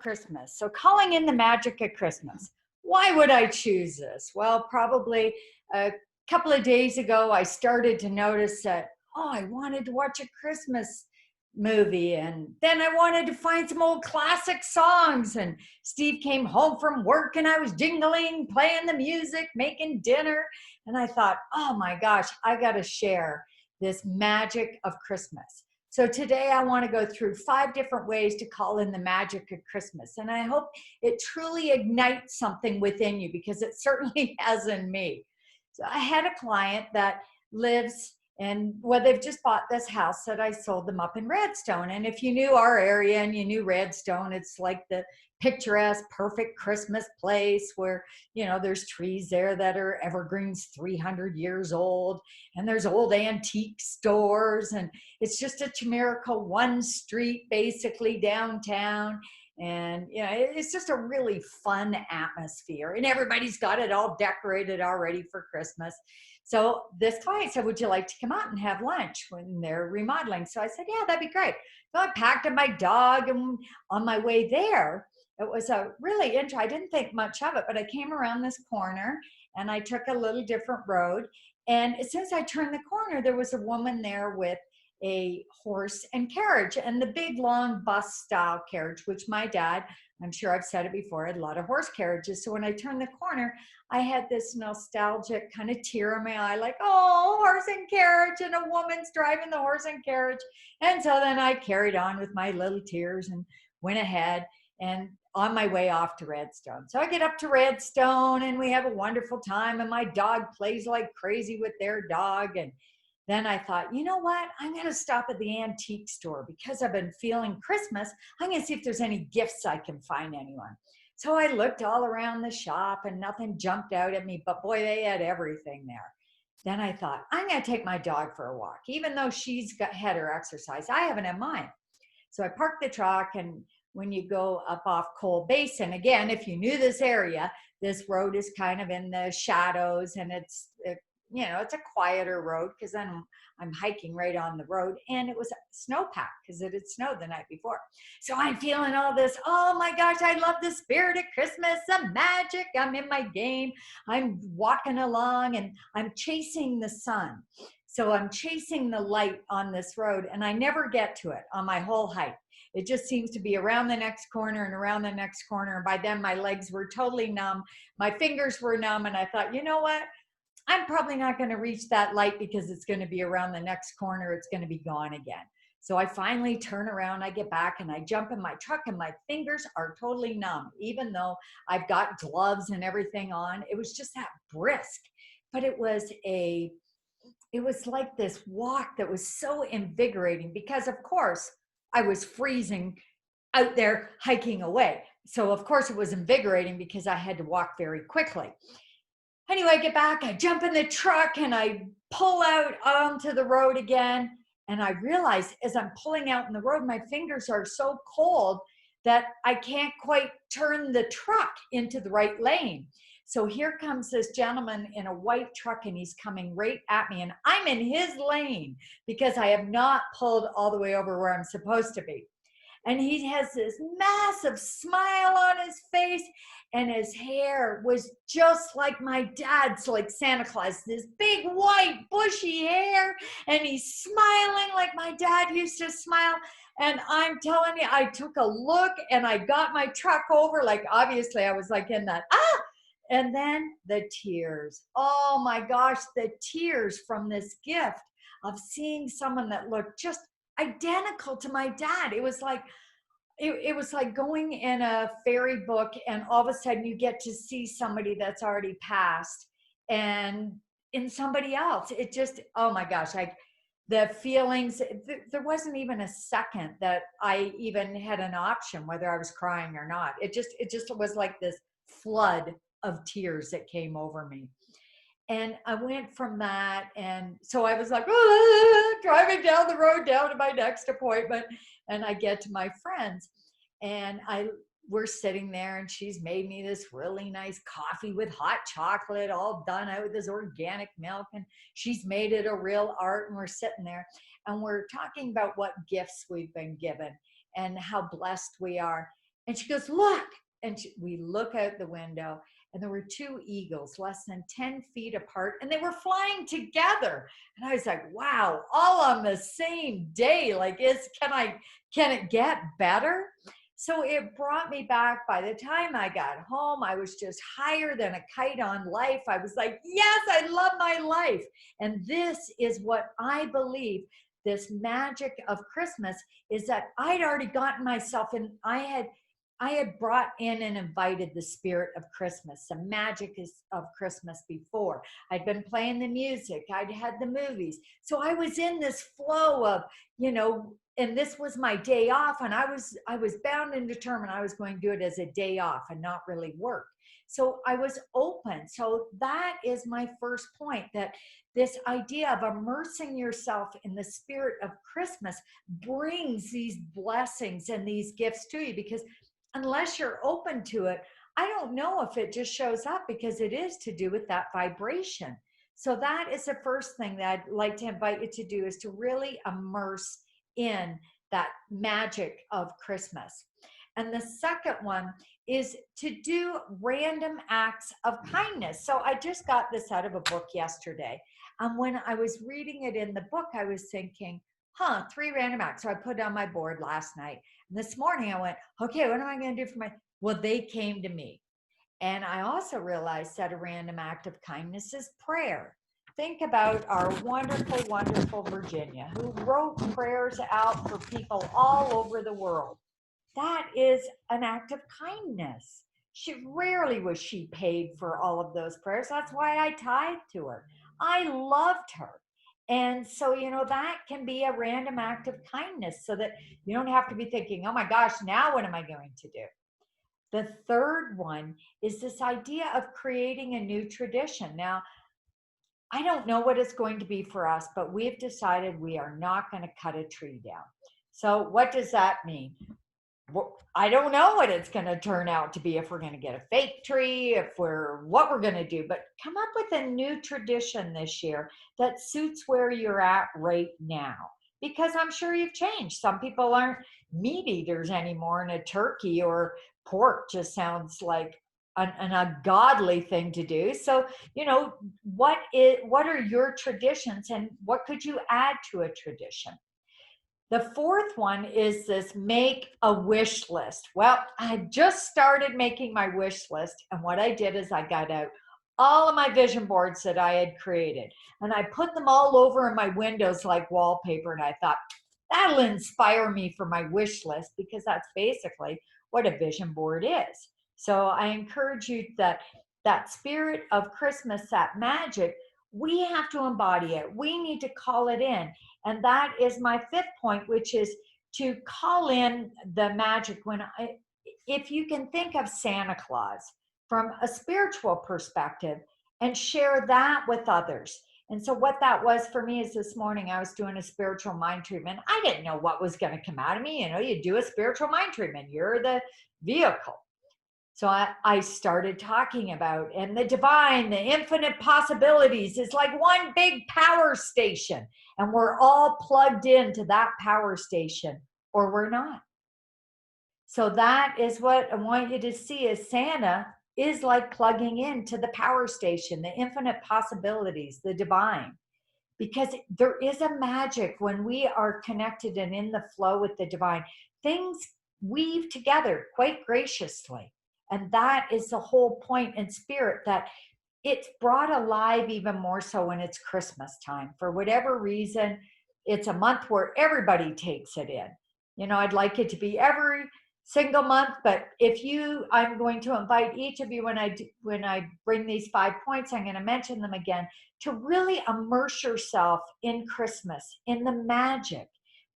Christmas. So calling in the magic of Christmas. Why would I choose this? Well, probably a couple of days ago, I started to notice that, oh, I wanted to watch a Christmas movie. And then I wanted to find some old classic songs. And Steve came home from work and I was jingling, playing the music, making dinner. And I thought, oh my gosh, I got to share this magic of Christmas. So today I want to go through 5 different ways to call in the magic of Christmas. And I hope it truly ignites something within you, because it certainly has in me. So I had a client that lives in, well, they've just bought this house that I sold them up in Redstone. And if you knew our area and you knew Redstone, it's like the picturesque, perfect Christmas place where, you know, there's trees there that are evergreens 300 years old, and there's old antique stores, and it's just a chimerical one street basically downtown. And you know, it's just a really fun atmosphere, and everybody's got it all decorated already for Christmas. So this client said, would you like to come out and have lunch when they're remodeling? So I said, yeah, that'd be great. So I packed up my dog, and on my way there, it was a really interesting, I didn't think much of it, but I came around this corner and I took a little different road. And as soon as I turned the corner, there was a woman there with a horse and carriage, and the big long bus style carriage, which my dad, I'm sure I've said it before, had a lot of horse carriages. So when I turned the corner, I had this nostalgic kind of tear in my eye, like, oh, horse and carriage, and a woman's driving the horse and carriage. And so then I carried on with my little tears and went ahead and on my way off to Redstone. So I get up to Redstone and we have a wonderful time, and my dog plays like crazy with their dog. And then I thought, you know what? I'm going to stop at the antique store because I've been feeling Christmas. I'm going to see if there's any gifts I can find anyone. So I looked all around the shop and nothing jumped out at me, but boy, they had everything there. Then I thought, I'm going to take my dog for a walk. Even though she's had her exercise, I haven't had mine. So I parked the truck, and when you go up off Coal Basin, again, if you knew this area, this road is kind of in the shadows, and it's you know, it's a quieter road because I'm hiking right on the road, and it was snowpack because it had snowed the night before. So I'm feeling all this, oh my gosh, I love the spirit of Christmas, the magic. I'm in my game. I'm walking along and I'm chasing the sun. So I'm chasing the light on this road, and I never get to it on my whole hike. It just seems to be around the next corner and around the next corner. And by then my legs were totally numb. My fingers were numb. And I thought, you know what? I'm probably not going to reach that light because it's going to be around the next corner. It's going to be gone again. So I finally turn around, I get back, and I jump in my truck, and my fingers are totally numb. Even though I've got gloves and everything on, it was just that brisk. But it was like this walk that was so invigorating because, of course, I was freezing out there hiking away. So of course it was invigorating because I had to walk very quickly. Anyway, I get back, I jump in the truck, and I pull out onto the road again. And I realize as I'm pulling out in the road, my fingers are so cold that I can't quite turn the truck into the right lane. So here comes this gentleman in a white truck, and he's coming right at me, and I'm in his lane because I have not pulled all the way over where I'm supposed to be. And he has this massive smile on his face, and his hair was just like my dad's, like Santa Claus, this big white bushy hair, and he's smiling like my dad used to smile. And I'm telling you, I took a look and I got my truck over, like obviously I was like in that, and then the tears. Oh my gosh, the tears from this gift of seeing someone that looked just identical to my dad. It was like going in a fairy book, and all of a sudden you get to see somebody that's already passed and in somebody else. It just, oh my gosh, the feelings, there wasn't even a second that I even had an option whether I was crying or not. It just was like this flood of tears that came over me. And I went from that, and so I was like, driving down the road down to my next appointment, and I get to my friends, and we're sitting there, and she's made me this really nice coffee with hot chocolate, all done out with this organic milk, and she's made it a real art, and we're sitting there, and we're talking about what gifts we've been given and how blessed we are. And she goes, look. And we look out the window, and there were two eagles less than 10 feet apart, and they were flying together. And I was like, wow, all on the same day. Like, can it get better? So it brought me back. By the time I got home, I was just higher than a kite on life. I was like, yes, I love my life. And this is what I believe, this magic of Christmas, is that I'd already gotten myself in. I had brought in and invited the spirit of Christmas, the magic of Christmas before. I'd been playing the music, I'd had the movies. So I was in this flow of, and this was my day off, and I was bound and determined I was going to do it as a day off and not really work. So I was open. So that is my first point, that this idea of immersing yourself in the spirit of Christmas brings these blessings and these gifts to you, because unless you're open to it, I don't know if it just shows up, because it is to do with that vibration. So that is the first thing that I'd like to invite you to do, is to really immerse in that magic of Christmas. And the second one is to do random acts of kindness. So I just got this out of a book yesterday. And when I was reading it in the book, I was thinking, 3 random acts. So I put it on my board last night. And this morning I went, okay, what am I going to do for well, they came to me. And I also realized that a random act of kindness is prayer. Think about our wonderful, wonderful Virginia, who wrote prayers out for people all over the world. That is an act of kindness. Rarely was she paid for all of those prayers. That's why I tithed to her. I loved her. And so, that can be a random act of kindness, so that you don't have to be thinking, oh my gosh, now what am I going to do? The third one is this idea of creating a new tradition. Now, I don't know what it's going to be for us, but we've decided we are not going to cut a tree down. So what does that mean? Well, I don't know what it's going to turn out to be, if we're going to get a fake tree, what we're going to do, but come up with a new tradition this year that suits where you're at right now. Because I'm sure you've changed. Some people aren't meat eaters anymore, and a turkey or pork just sounds like an ungodly thing to do. So, what are your traditions, and what could you add to a tradition? The fourth one is this: make a wish list. Well, I just started making my wish list. And what I did is I got out all of my vision boards that I had created, and I put them all over in my windows like wallpaper. And I thought, that'll inspire me for my wish list, because that's basically what a vision board is. So I encourage you that spirit of Christmas, that magic, we have to embody it. We need to call it in. And that is my fifth point, which is to call in the magic. If you can think of Santa Claus from a spiritual perspective and share that with others. And so what that was for me is, this morning I was doing a spiritual mind treatment. I didn't know what was going to come out of me. You do a spiritual mind treatment, you're the vehicle. So I started talking about, and the divine, the infinite possibilities is like one big power station, and we're all plugged into that power station, or we're not. So that is what I want you to see, is Santa is like plugging into the power station, the infinite possibilities, the divine. Because there is a magic when we are connected and in the flow with the divine. Things weave together quite graciously. And that is the whole point in spirit, that it's brought alive even more so when it's Christmas time. For whatever reason, it's a month where everybody takes it in. I'd like it to be every single month, but I'm going to invite each of you, when I bring these 5 points, I'm going to mention them again, to really immerse yourself in Christmas, in the magic,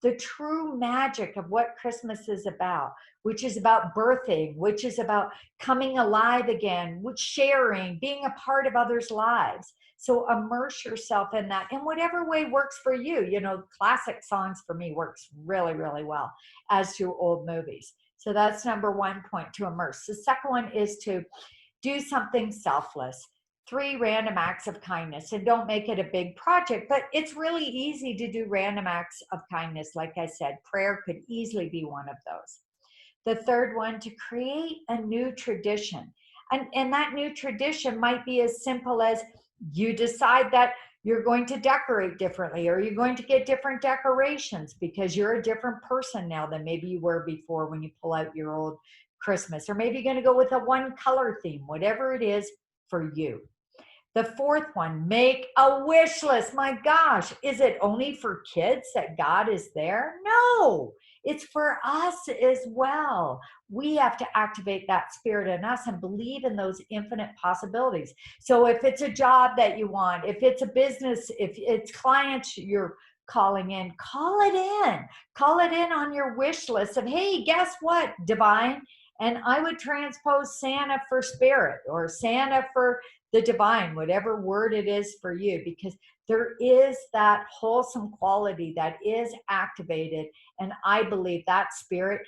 the true magic of what Christmas is about, which is about birthing, which is about coming alive again, which sharing, being a part of others' lives. So immerse yourself in that in whatever way works for you. Classic songs for me works really, really well, as do old movies. So that's number 1 point, to immerse. The second one is to do something selfless. 3 random acts of kindness, and don't make it a big project, but it's really easy to do random acts of kindness. Like I said, prayer could easily be one of those. The third one, to create a new tradition. And that new tradition might be as simple as you decide that you're going to decorate differently, or you're going to get different decorations because you're a different person now than maybe you were before when you pull out your old Christmas. Or maybe you're going to go with a one color theme, whatever it is for you. The fourth one, make a wish list. My gosh, is it only for kids that God is there? No, it's for us as well. We have to activate that spirit in us and believe in those infinite possibilities. So if it's a job that you want, if it's a business, if it's clients you're calling in, call it in. Call it in on your wish list of, hey, guess what, divine? And I would transpose Santa for spirit, or Santa for the divine, whatever word it is for you, because there is that wholesome quality that is activated. And I believe that spirit,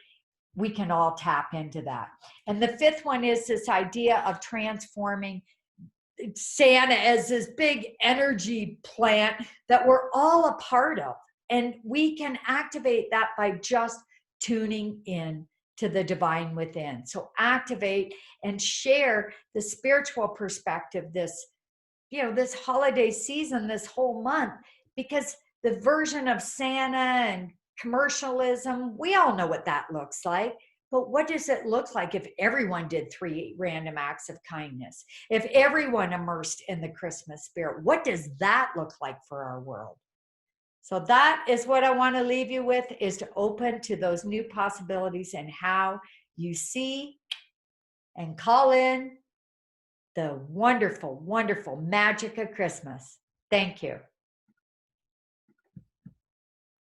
we can all tap into that. And the fifth one is this idea of transforming Santa as this big energy plant that we're all a part of. And we can activate that by just tuning in to the divine within. So activate and share the spiritual perspective this, this holiday season, this whole month, because the version of Santa and commercialism, we all know what that looks like. But what does it look like if everyone did 3 random acts of kindness? If everyone immersed in the Christmas spirit, what does that look like for our world? So that is what I want to leave you with, is to open to those new possibilities and how you see and call in the wonderful, wonderful magic of Christmas. Thank you.